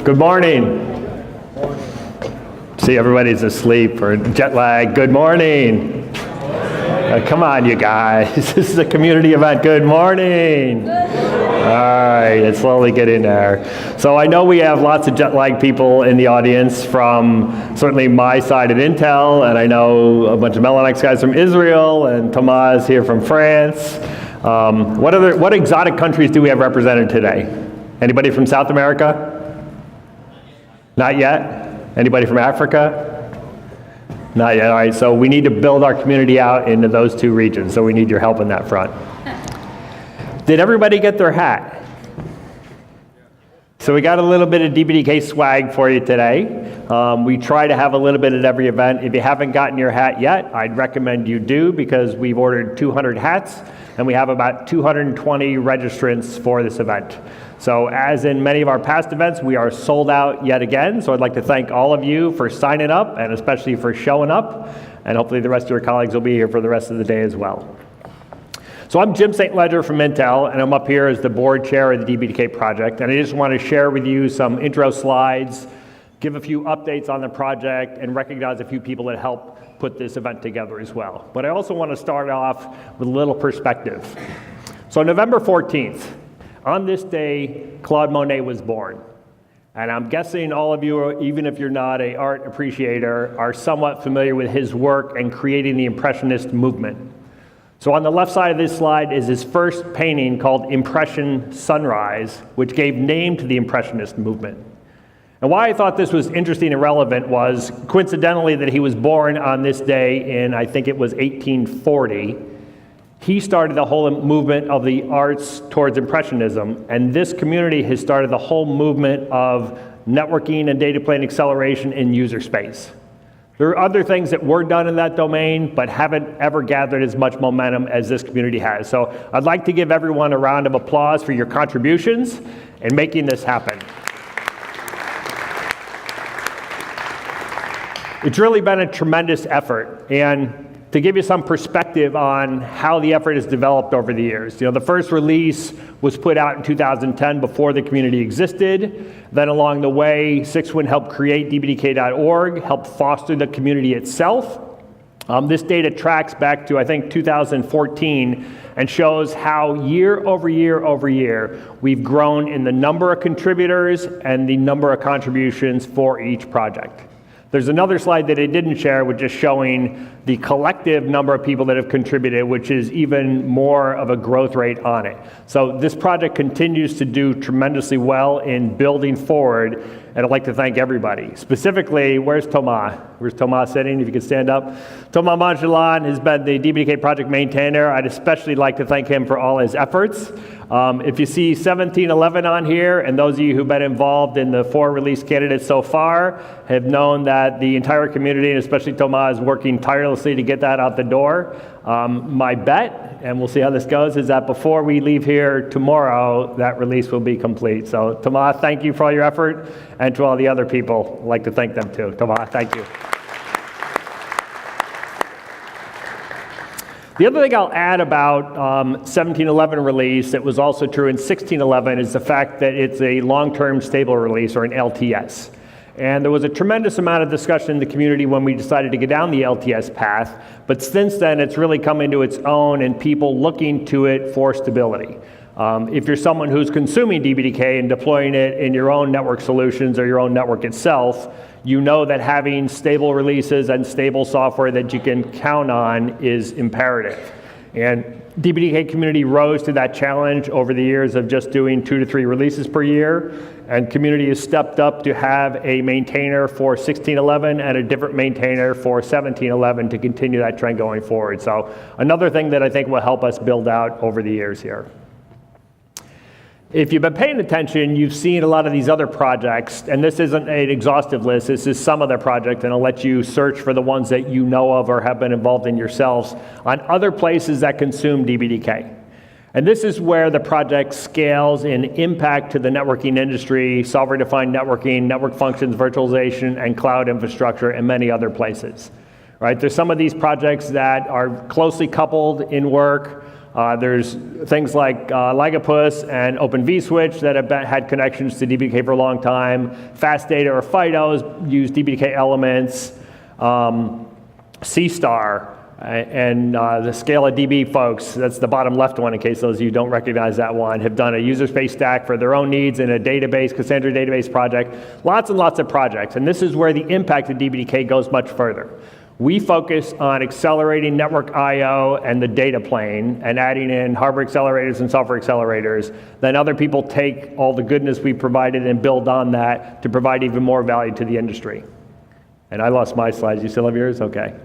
Good morning. See, everybody's asleep or jet lag. Good morning. Come on, you guys. This is a community event. Good morning. All right, it's slowly getting there. So I know we have lots of jet lag people in the audience from certainly my side at Intel, and I know a bunch of Mellanox guys from Israel, and Thomas here from France. What exotic countries do we have represented today? Anybody from South America? Not yet? Anybody from Africa? Not yet. All right, so we need to build our community out into those two regions, so we need your help in that front. Did everybody get their hat? So we got a little bit of DPDK swag for you today. We try to have a little bit at every event. If you haven't gotten your hat yet, I'd recommend you do, because we've ordered 200 hats, and we have about 220 registrants for this event. So as in many of our past events, we are sold out yet again. So I'd like to thank all of you for signing up, and especially for showing up. And hopefully the rest of your colleagues will be here for the rest of the day as well. So I'm Jim St. Ledger from Intel, and I'm up here as the board chair of the DPDK project. And I just want to share with you some intro slides, give a few updates on the project, and recognize a few people that helped put this event together as well. But I also want to start off with a little perspective. So November 14th, on this day, Claude Monet was born. And I'm guessing all of you, even if you're not an art appreciator, are somewhat familiar with his work in creating the Impressionist movement. So on the left side of this slide is his first painting called Impression Sunrise, which gave name to the Impressionist movement. And why I thought this was interesting and relevant was, coincidentally, that he was born on this day in, I think it was 1840. He started the whole movement of the arts towards Impressionism, and this community has started the whole movement of networking and data plane acceleration in user space. There are other things that were done in that domain, but haven't ever gathered as much momentum as this community has. So I'd like to give everyone a round of applause for your contributions in making this happen. It's really been a tremendous effort, and to give you some perspective on how the effort has developed over the years. The first release was put out in 2010 before the community existed. Then along the way, Sixwind helped create DPDK.org, helped foster the community itself. This data tracks back to, I think, 2014 and shows how year over year over year, we've grown in the number of contributors and the number of contributions for each project. There's another slide that I didn't share, which is showing the collective number of people that have contributed, which is even more of a growth rate on it. So this project continues to do tremendously well in building forward, and I'd like to thank everybody. Specifically, where's Thomas? Where's Thomas sitting, if you could stand up? Thomas Mangelan has been the DPDK project maintainer. I'd especially like to thank him for all his efforts. If you see 1711 on here, and those of you who've been involved in the 4 release candidates so far have known that the entire community, and especially Thomas, is working tirelessly to get that out the door. My bet, and we'll see how this goes, is that before we leave here tomorrow, that release will be complete. So Thomas, thank you for all your effort, and to all the other people, I'd like to thank them too. Thomas, thank you. The other thing I'll add about 1711 release that was also true in 1611 is the fact that it's a long-term stable release, or an LTS. And there was a tremendous amount of discussion in the community when we decided to go down the LTS path, but since then it's really come into its own and people looking to it for stability. If you're someone who's consuming DPDK and deploying it in your own network solutions or your own network itself, you know that having stable releases and stable software that you can count on is imperative. And DPDK community rose to that challenge over the years of just doing 2 to 3 releases per year, and community has stepped up to have a maintainer for 1611 and a different maintainer for 1711 to continue that trend going forward. So another thing that I think will help us build out over the years here. If you've been paying attention, you've seen a lot of these other projects, and this isn't an exhaustive list, this is some of their projects, and I'll let you search for the ones that you know of or have been involved in yourselves on other places that consume DPDK. And this is where the project scales in impact to the networking industry, software-defined networking, network functions, virtualization, and cloud infrastructure, and many other places. Right? There's some of these projects that are closely coupled in work. There's things like Ligapus and Open vSwitch that have had connections to DPDK for a long time. Fast Data or FIDOs use DPDK elements. C-Star and the Scala DB folks, that's the bottom left one in case those of you don't recognize that one, have done a user space stack for their own needs in a database, Cassandra database project. Lots and lots of projects, and this is where the impact of DPDK goes much further. We focus on accelerating network I/O and the data plane and adding in hardware accelerators and software accelerators. Then other people take all the goodness we provided and build on that to provide even more value to the industry. And I lost my slides. You still have yours? Okay.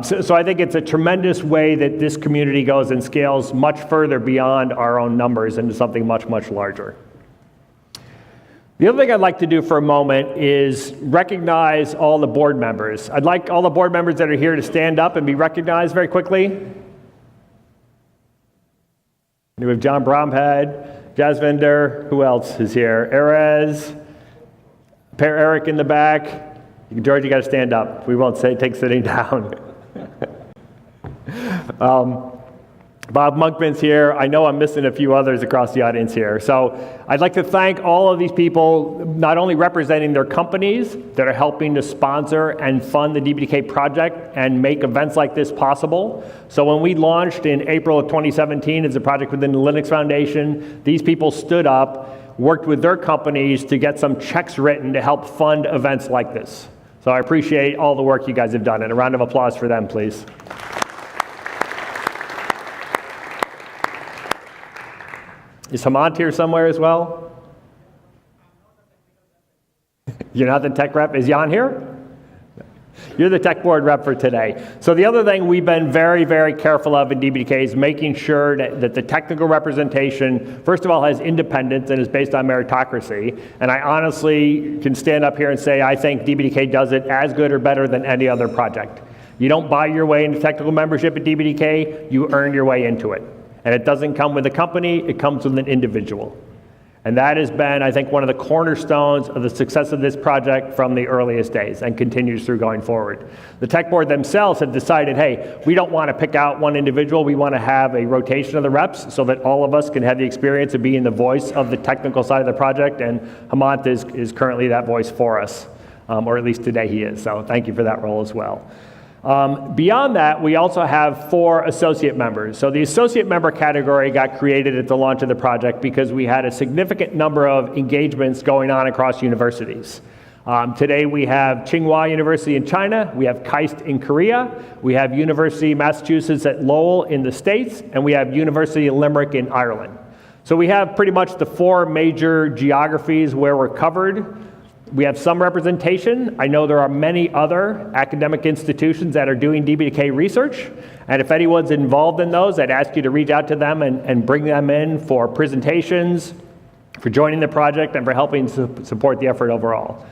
So I think it's a tremendous way that this community goes and scales much further beyond our own numbers into something much, much larger. The other thing I'd like to do for a moment is recognize all the board members. I'd like all the board members that are here to stand up and be recognized very quickly. We have John Bromhead, Jasvinder, who else is here? Erez, Per Eric in the back. George, you got to stand up. We won't take sitting down. Bob Monkman's here. I know I'm missing a few others across the audience here. So I'd like to thank all of these people, not only representing their companies that are helping to sponsor and fund the DPDK project and make events like this possible. So when we launched in April of 2017 as a project within the Linux Foundation, these people stood up, worked with their companies to get some checks written to help fund events like this. So I appreciate all the work you guys have done, and a round of applause for them, please. Is Hemant here somewhere as well? You're not the tech rep? Is Jan here? You're the tech board rep for today. So the other thing we've been very, very careful of in DPDK is making sure that the technical representation, first of all, has independence and is based on meritocracy. And I honestly can stand up here and say I think DPDK does it as good or better than any other project. You don't buy your way into technical membership at DPDK, you earn your way into it. And it doesn't come with a company, it comes with an individual. And that has been, I think, one of the cornerstones of the success of this project from the earliest days and continues through going forward. The tech board themselves have decided, hey, we don't want to pick out one individual. We want to have a rotation of the reps so that all of us can have the experience of being the voice of the technical side of the project. And Hemant is currently that voice for us, or at least today he is. So thank you for that role as well. Beyond that, we also have 4 associate members. So the associate member category got created at the launch of the project because we had a significant number of engagements going on across universities. Today we have Tsinghua University in China, we have KAIST in Korea, we have University of Massachusetts at Lowell in the States, and we have University of Limerick in Ireland. So we have pretty much the 4 major geographies where we're covered. We have some representation. I know there are many other academic institutions that are doing DPDK research, and if anyone's involved in those, I'd ask you to reach out to them and bring them in for presentations, for joining the project, and for helping support the effort overall.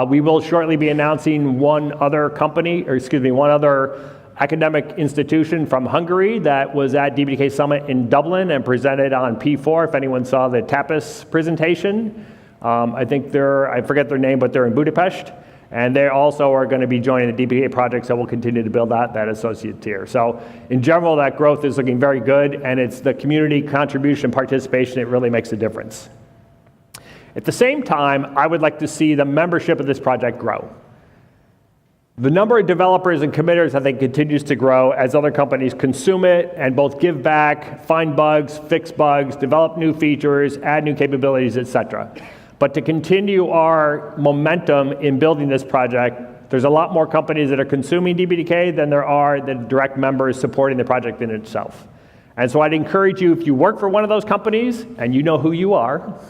We will shortly be announcing one other academic institution from Hungary that was at DPDK Summit in Dublin and presented on P4, if anyone saw the TAPIS presentation. I think I forget their name, but they're in Budapest. And they also are going to be joining the DPDK project, so we'll continue to build out that associate tier. So in general, that growth is looking very good, and it's the community contribution participation that really makes a difference. At the same time, I would like to see the membership of this project grow. The number of developers and committers, I think, continues to grow as other companies consume it and both give back, find bugs, fix bugs, develop new features, add new capabilities, etc. But to continue our momentum in building this project, there's a lot more companies that are consuming DPDK than there are the direct members supporting the project in itself. And so I'd encourage you, if you work for one of those companies and you know who you are,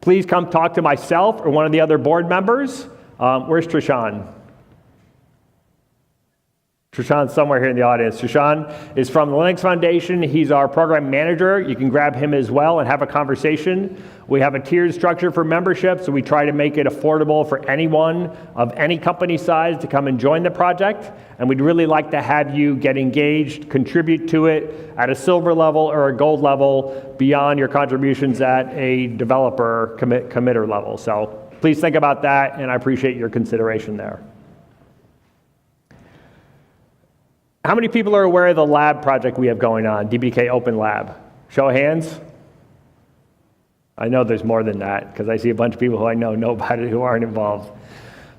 please come talk to myself or one of the other board members. Where's Trishan? Trishan's somewhere here in the audience. Trishan is from the Linux Foundation. He's our program manager. You can grab him as well and have a conversation. We have a tiered structure for membership, so we try to make it affordable for anyone of any company size to come and join the project. And we'd really like to have you get engaged, contribute to it at a silver level or a gold level beyond your contributions at a developer committer level. So please think about that, and I appreciate your consideration there. How many people are aware of the lab project we have going on, DPDK Open Lab? Show of hands. I know there's more than that because I see a bunch of people who I know about it who aren't involved.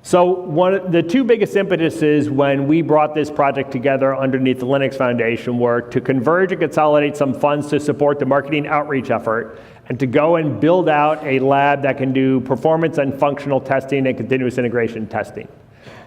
So the two biggest impetuses when we brought this project together underneath the Linux Foundation were to converge and consolidate some funds to support the marketing outreach effort and to go and build out a lab that can do performance and functional testing and continuous integration testing.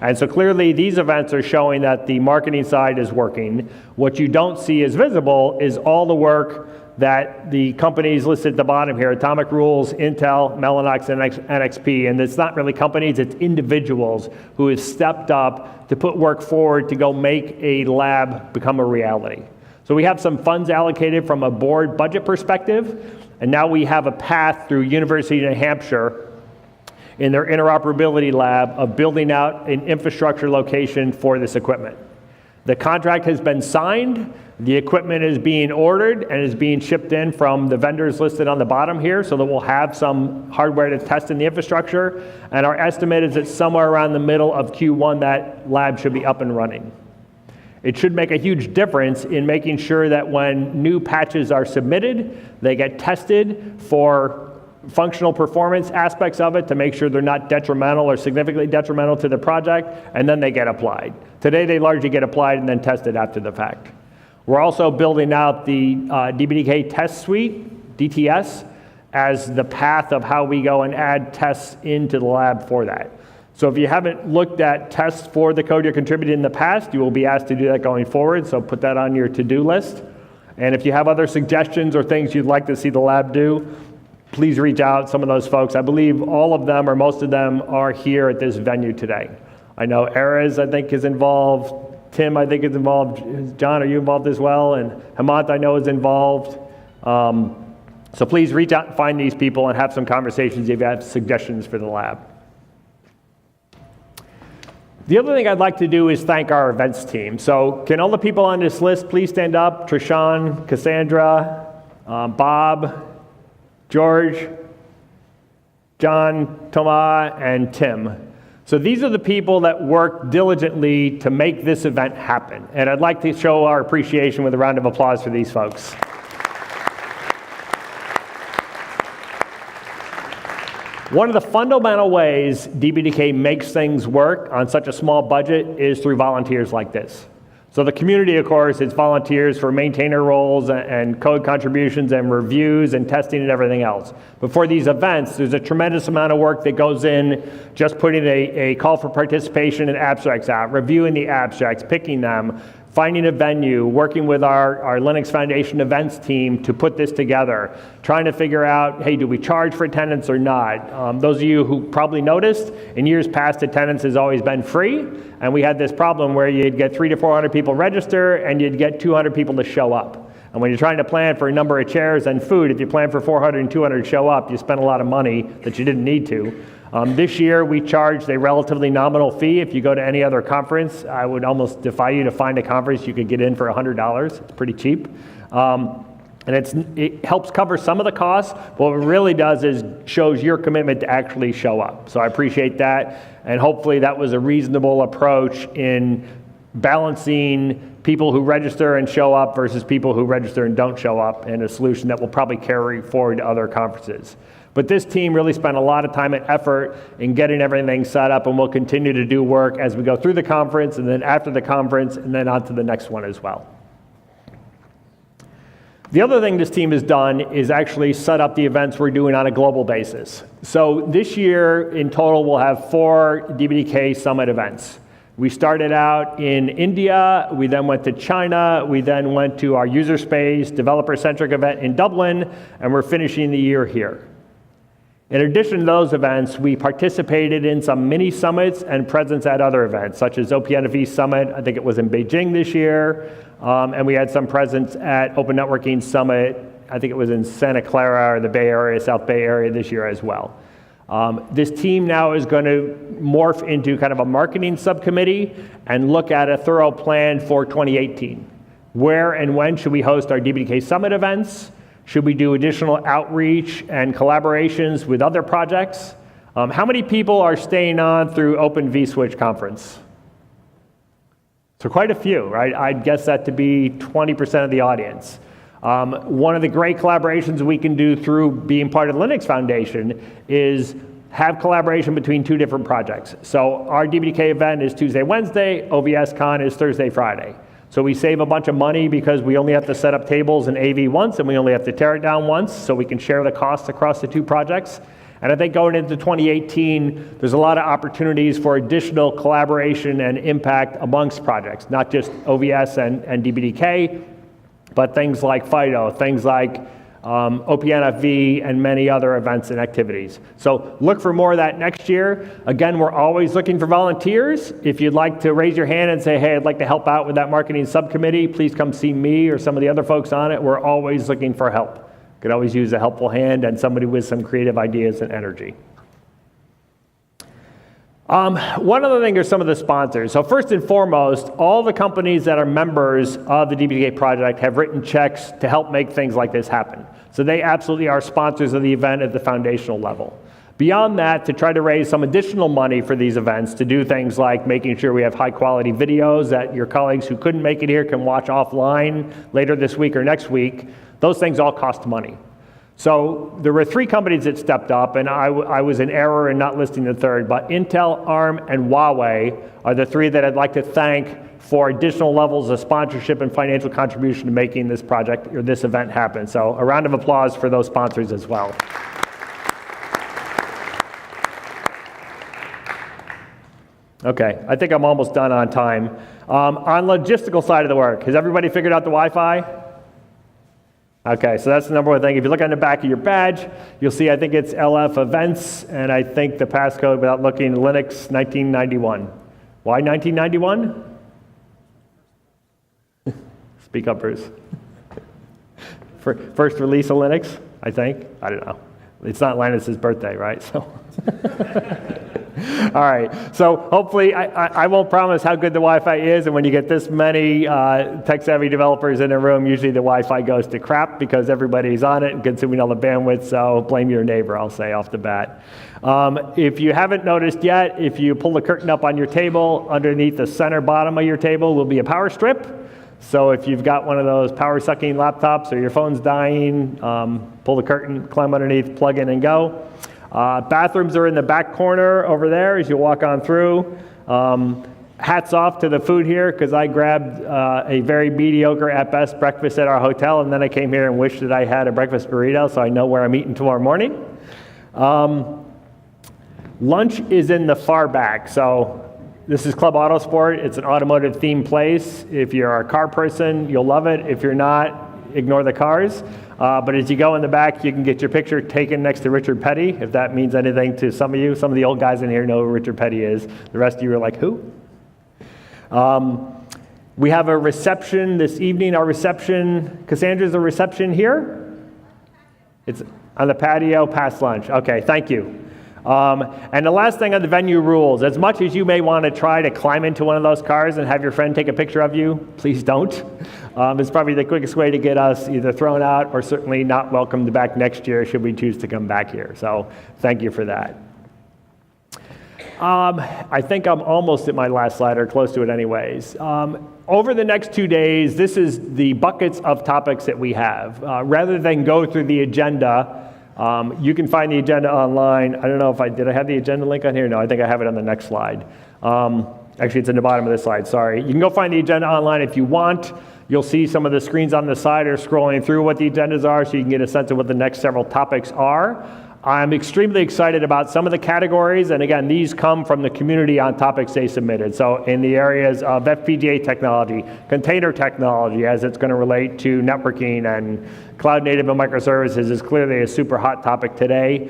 And so clearly these events are showing that the marketing side is working. What you don't see as visible is all the work that the companies listed at the bottom here, Atomic Rules, Intel, Mellanox, and NXP, and it's not really companies, it's individuals who have stepped up to put work forward to go make a lab become a reality. So we have some funds allocated from a board budget perspective, and now we have a path through University of New Hampshire in their interoperability lab of building out an infrastructure location for this equipment. The contract has been signed, the equipment is being ordered and is being shipped in from the vendors listed on the bottom here so that we'll have some hardware to test in the infrastructure, and our estimate is that somewhere around the middle of Q1 that lab should be up and running. It should make a huge difference in making sure that when new patches are submitted, they get tested for functional performance aspects of it to make sure they're not detrimental or significantly detrimental to the project, and then they get applied. Today they largely get applied and then tested after the fact. We're also building out the DPDK test suite, DTS, as the path of how we go and add tests into the lab for that. So if you haven't looked at tests for the code you're contributing in the past, you will be asked to do that going forward, so put that on your to-do list. And if you have other suggestions or things you'd like to see the lab do, please reach out, some of those folks. I believe all of them or most of them are here at this venue today. I know Erez, I think, is involved. Tim, I think, is involved. John, are you involved as well? And Hemant, I know, is involved. So please reach out and find these people and have some conversations if you have suggestions for the lab. The other thing I'd like to do is thank our events team. So can all the people on this list please stand up? Trishan, Cassandra, Bob, George, John, Thomas, and Tim. So these are the people that work diligently to make this event happen. And I'd like to show our appreciation with a round of applause for these folks. One of the fundamental ways DPDK makes things work on such a small budget is through volunteers like this. So the community, of course, is volunteers for maintainer roles and code contributions and reviews and testing and everything else. But for these events, there's a tremendous amount of work that goes in just putting a call for participation and abstracts out, reviewing the abstracts, picking them, finding a venue, working with our Linux Foundation events team to put this together, trying to figure out, hey, do we charge for attendance or not? Those of you who probably noticed, in years past, attendance has always been free, and we had this problem where you'd get 300 to 400 people register, and you'd get 200 people to show up. And when you're trying to plan for a number of chairs and food, if you plan for 400 and 200 show up, you spend a lot of money that you didn't need to. This year, we charged a relatively nominal fee. If you go to any other conference, I would almost defy you to find a conference you could get in for $100. It's pretty cheap. And it helps cover some of the costs. What it really does is shows your commitment to actually show up. So I appreciate that. And hopefully that was a reasonable approach in balancing people who register and show up versus people who register and don't show up, and a solution that will probably carry forward to other conferences. But this team really spent a lot of time and effort in getting everything set up, and we'll continue to do work as we go through the conference and then after the conference and then on to the next one as well. The other thing this team has done is actually set up the events we're doing on a global basis. So this year in total we'll have 4 DPDK Summit events. We started out in India, we then went to China, we then went to our user space developer-centric event in Dublin, and we're finishing the year here. In addition to those events, we participated in some mini summits and presence at other events, such as OPNFV Summit, I think it was in Beijing this year, and we had some presence at Open Networking Summit, I think it was in Santa Clara or the Bay Area, South Bay Area this year as well. This team now is going to morph into kind of a marketing subcommittee and look at a thorough plan for 2018. Where and when should we host our DPDK Summit events? Should we do additional outreach and collaborations with other projects? How many people are staying on through Open vSwitch conference? So quite a few, right? I'd guess that to be 20% of the audience. One of the great collaborations we can do through being part of the Linux Foundation is have collaboration between two different projects. So our DPDK event is Tuesday, Wednesday, OVS Con is Thursday, Friday. So we save a bunch of money because we only have to set up tables in AV once and we only have to tear it down once, so we can share the costs across the two projects. And I think going into 2018, there's a lot of opportunities for additional collaboration and impact amongst projects, not just OVS and DPDK, but things like FIDO, things like OPNFV, and many other events and activities. So look for more of that next year. Again, we're always looking for volunteers. If you'd like to raise your hand and say, hey, I'd like to help out with that marketing subcommittee, please come see me or some of the other folks on it. We're always looking for help. Could always use a helpful hand and somebody with some creative ideas and energy. One other thing are some of the sponsors. So first and foremost, all the companies that are members of the DPDK project have written checks to help make things like this happen. So they absolutely are sponsors of the event at the foundational level. Beyond that, to try to raise some additional money for these events, to do things like making sure we have high quality videos that your colleagues who couldn't make it here can watch offline later this week or next week, those things all cost money. So there were three companies that stepped up, and I was in error in not listing the third, but Intel, ARM, and Huawei are the three that I'd like to thank for additional levels of sponsorship and financial contribution to making this project or this event happen. So a round of applause for those sponsors as well. Okay, I think I'm almost done on time. On logistical side of the work, has everybody figured out the Wi-Fi? Okay, so that's the number one thing. If you look on the back of your badge, you'll see I think it's LF Events, and I think the passcode, without looking, Linux 1991. Why 1991? Speak up, Bruce. First release of Linux, I think. I don't know. It's not Linus's birthday, right? So. All right, so hopefully, I won't promise how good the Wi-Fi is, and when you get this many tech-savvy developers in a room, usually the Wi-Fi goes to crap because everybody's on it and consuming all the bandwidth, so blame your neighbor, I'll say off the bat. If you haven't noticed yet, if you pull the curtain up on your table, underneath the center bottom of your table will be a power strip. So if you've got one of those power-sucking laptops or your phone's dying, pull the curtain, climb underneath, plug in, and go. Bathrooms are in the back corner over there as you walk on through. Hats off to the food here, because I grabbed a very mediocre at best breakfast at our hotel, and then I came here and wished that I had a breakfast burrito so I know where I'm eating tomorrow morning. Lunch is in the far back. So this is Club Autosport. It's an automotive themed place. If you're a car person, you'll love it. If you're not, ignore the cars. But as you go in the back, you can get your picture taken next to Richard Petty, if that means anything to some of you. Some of the old guys in here know who Richard Petty is. The rest of you are like, who? We have a reception this evening. Our reception, Cassandra's a reception here? It's on the patio past lunch. Okay, thank you. And the last thing on the venue rules, as much as you may want to try to climb into one of those cars and have your friend take a picture of you, please don't. It's probably the quickest way to get us either thrown out or certainly not welcomed back next year should we choose to come back here. So thank you for that. I think I'm almost at my last slide, or close to it anyways. Over the next 2 days, this is the buckets of topics that we have. Rather than go through the agenda, you can find the agenda online. I don't know if did I have the agenda link on here? No, I think I have it on the next slide. Actually, it's in the bottom of this slide, sorry. You can go find the agenda online if you want. You'll see some of the screens on the side are scrolling through what the agendas are, so you can get a sense of what the next several topics are. I'm extremely excited about some of the categories, and again, these come from the community on topics they submitted. So in the areas of FPGA technology, container technology, as it's going to relate to networking, and cloud native and microservices is clearly a super hot topic today.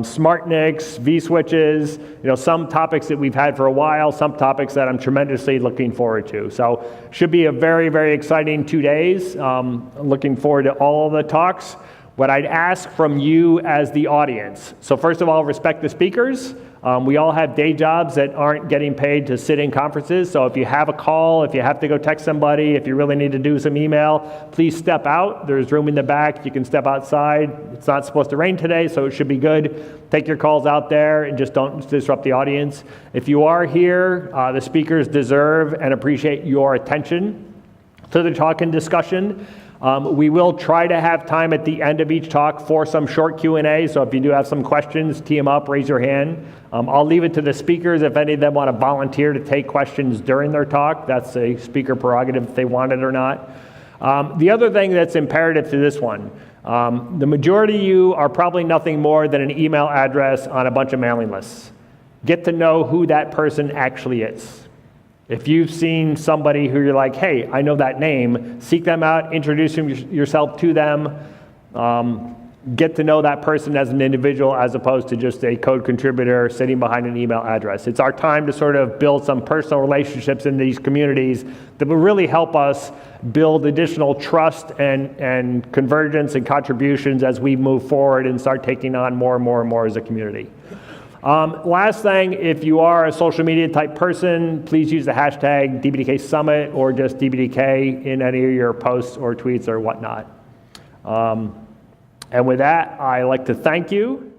Smart NICs, vSwitches, some topics that we've had for a while, some topics that I'm tremendously looking forward to. So should be a very, very exciting 2 days. Looking forward to all the talks. What I'd ask from you as the audience, so first of all, respect the speakers. We all have day jobs that aren't getting paid to sit in conferences, so if you have a call, if you have to go text somebody, if you really need to do some email, please step out. There's room in the back. You can step outside. It's not supposed to rain today, so it should be good. Take your calls out there and just don't disrupt the audience. If you are here, the speakers deserve and appreciate your attention to the talk and discussion. We will try to have time at the end of each talk for some short Q&A, so if you do have some questions, tee them up, raise your hand. I'll leave it to the speakers if any of them want to volunteer to take questions during their talk. That's a speaker prerogative if they want it or not. The other thing that's imperative to this one, the majority of you are probably nothing more than an email address on a bunch of mailing lists. Get to know who that person actually is. If you've seen somebody who you're like, hey, I know that name, seek them out, introduce yourself to them, get to know that person as an individual as opposed to just a code contributor sitting behind an email address. It's our time to sort of build some personal relationships in these communities that will really help us build additional trust and convergence and contributions as we move forward and start taking on more and more and more as a community. Last thing, if you are a social media type person, please use the hashtag DPDK Summit or just DPDK in any of your posts or tweets or whatnot. And with that, I'd like to thank you.